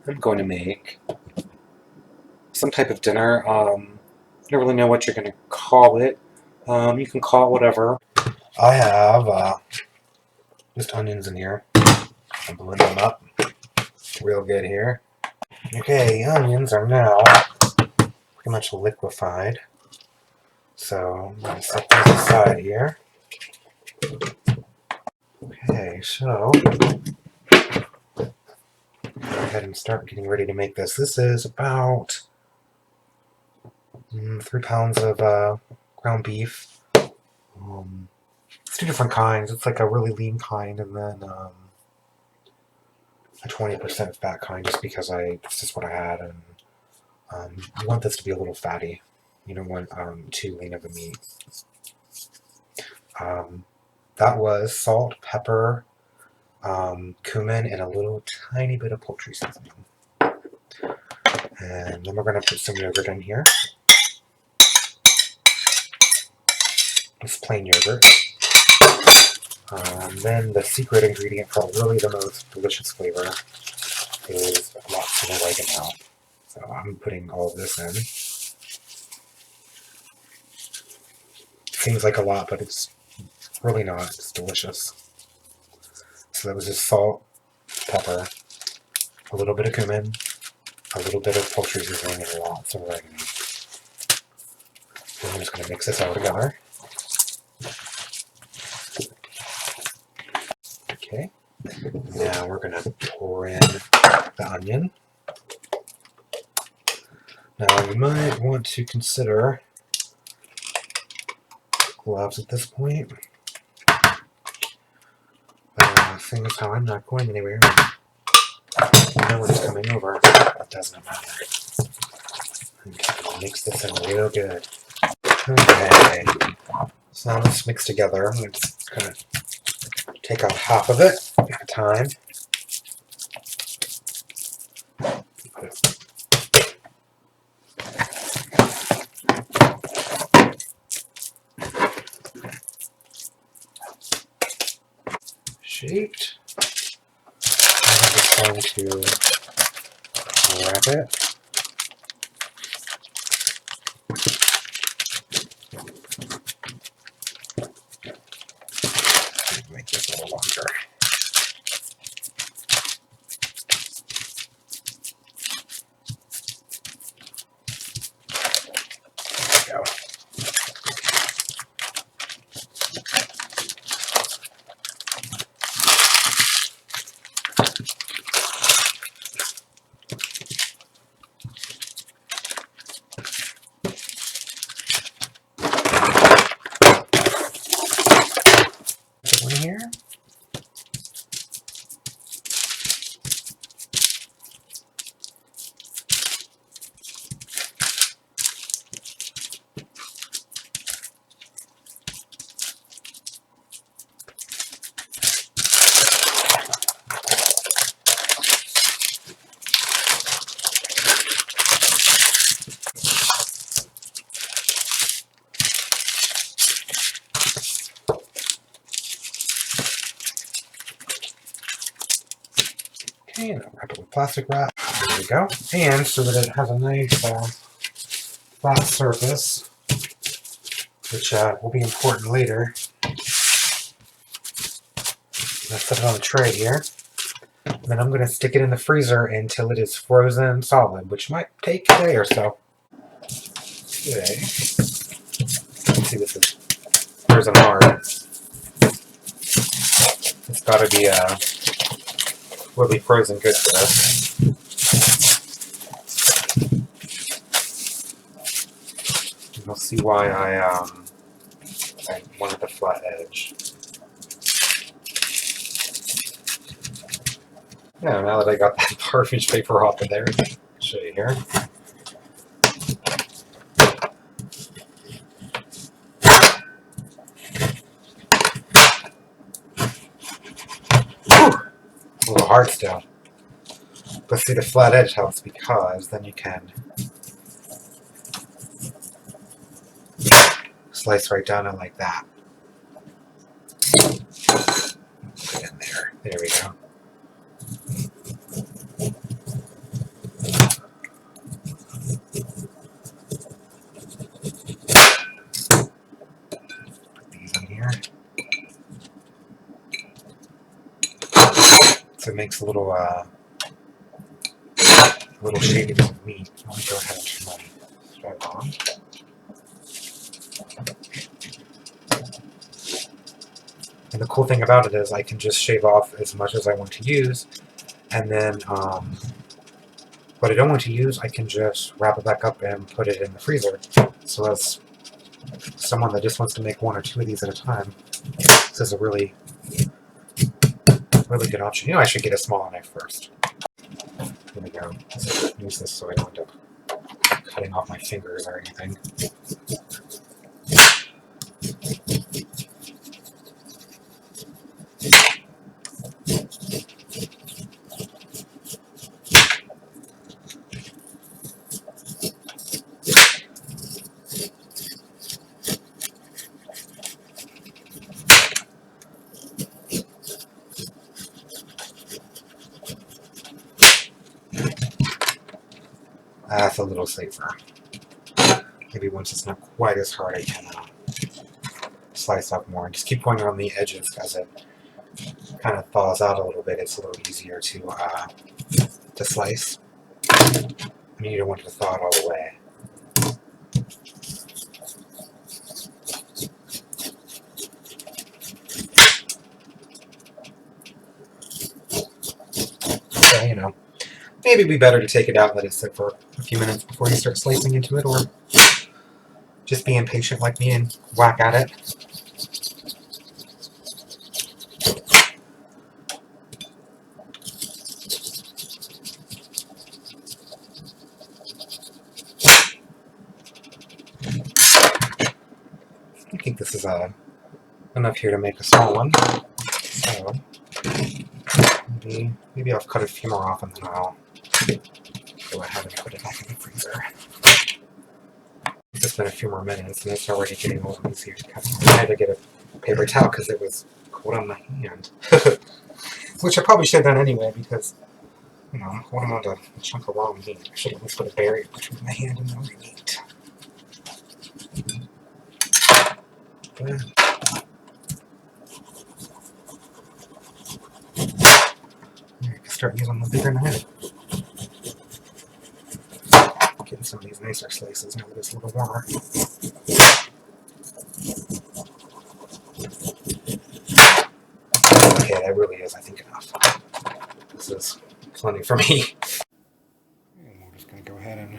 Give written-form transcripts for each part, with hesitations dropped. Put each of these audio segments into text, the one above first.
I'm going to make some type of dinner. I don't really know what you're going to call it. You can call it whatever. I have just onions in here. I'm blending them up real good here. Okay, onions are now pretty much liquefied. So I'm going to set these aside here. Okay, so go ahead and start getting ready to make this. This is about 3 pounds of ground beef. It's 2 different kinds. It's like a really lean kind and then a 20% fat kind, just because it's just what I had, and you want this to be a little fatty. You don't want too lean of a meat. That was salt, pepper, cumin, and a little tiny bit of poultry seasoning. And then we're going to put some yogurt in here. Just plain yogurt. Then the secret ingredient for really the most delicious flavor is lots of oregano. So I'm putting all of this in. Seems like a lot, but it's really not. It's delicious. So that was just salt, pepper, a little bit of cumin, a little bit of poultry seasoning, and lots of oregano. So I'm just going to mix this all together. Okay. Now we're going to pour in the onion. Now you might want to consider gloves at this point. Seeing as how I'm not going anywhere, no one's coming over, it doesn't matter. Okay, mix this in real good. Okay, so now let's mix together. I'm just going to take out half of it at a time. Shaped. I'm just going to wrap it. Make this a little longer. There we go. One here. And I'll wrap it with plastic wrap. There we go. And so that it has a nice flat surface, which will be important later. I'm going to set it on a tray here. And then I'm going to stick it in the freezer until it is frozen solid, which might take a day or so. Okay. Let's see, this is frozen hard. It's got to be really frozen good for this. You'll see why I wanted the flat edge. Yeah, now that I got that garbage paper off in there, I'll show you here. Whew. A little hard still. But see, the flat edge helps because then you can slice right down it like that. Put it in there. There we go. makes little shavings of meat. Let me go ahead and turn my stove on. And the cool thing about it is I can just shave off as much as I want to use, and then what I don't want to use, I can just wrap it back up and put it in the freezer. So as someone that just wants to make 1 or 2 of these at a time, this is a really good option. You know, I should get a smaller knife first. Here we go. Let's use this so I don't end up cutting off my fingers or anything. That's a little safer. Maybe once it's not quite as hard, I can slice up more. And just keep going around the edges as it kind of thaws out a little bit. It's a little easier to slice. And you don't want to thaw it all the way. So, you know, maybe it'd be better to take it out and let it sit for a few minutes before you start slicing into it, or just be impatient like me and whack at it. I think this is enough here to make a small one. So maybe I'll cut a few more off and then I'll go ahead and put it back in the freezer. It's just been a few more minutes and it's already getting a little easier to cut. I had to get a paper towel because it was cold on my hand. Which I probably should have done anyway because, you know, I'm holding on to a chunk of raw meat. I should have at least put a barrier between my hand and the meat. But, I can start using the bigger knife. Getting some of these nicer slices now that it's a little warmer. Okay, that really is, I think, enough. This is plenty for me. And we're just going to go ahead and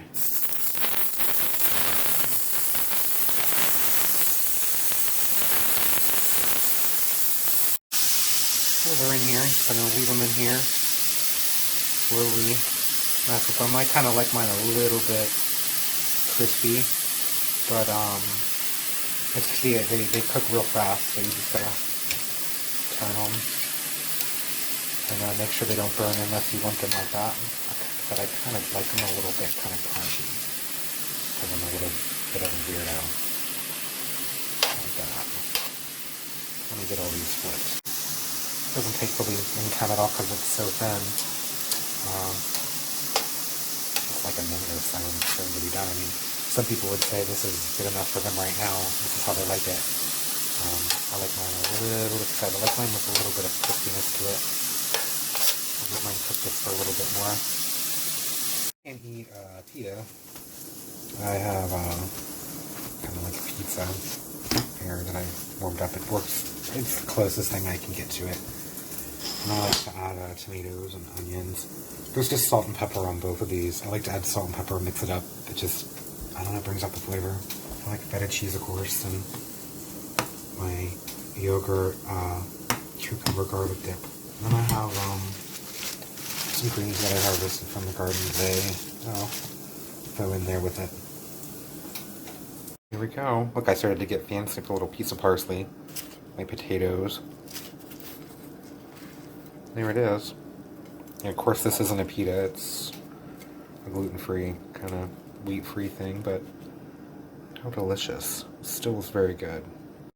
they're in here. I'm going to leave them in here. Slowly mess with them. I kind of like mine a little bit crispy, but as you see, they cook real fast, so you just gotta turn them and make sure they don't burn unless you want them like that. But I kind of like them a little bit kind of crunchy, because I'm a little bit of a weirdo like that. Let me get all these flipped. Doesn't take really any time at all because it's so thin. It's like a minute or so and it's going to be done. I mean, some people would say this is good enough for them right now. This is how they like it. I like mine a little bit excited. I like mine with a little bit of crispiness to it. I'll let mine cook this for a little bit more. I can't eat pita. I have kind of like a pizza here that I warmed up. It works. It's the closest thing I can get to it. And I like to add tomatoes and onions. There's just salt and pepper on both of these. I like to add salt and pepper, mix it up. It just, I don't know, brings out the flavor. I like feta cheese, of course, and my yogurt, cucumber garlic dip. And then I have some greens that I harvested from the garden today. I'll throw in there with it. Here we go. Look, I started to get fancy with a little piece of parsley. My potatoes. There it is. And of course this isn't a pita, it's a gluten-free, kind of wheat-free thing, but how delicious. Still is very good.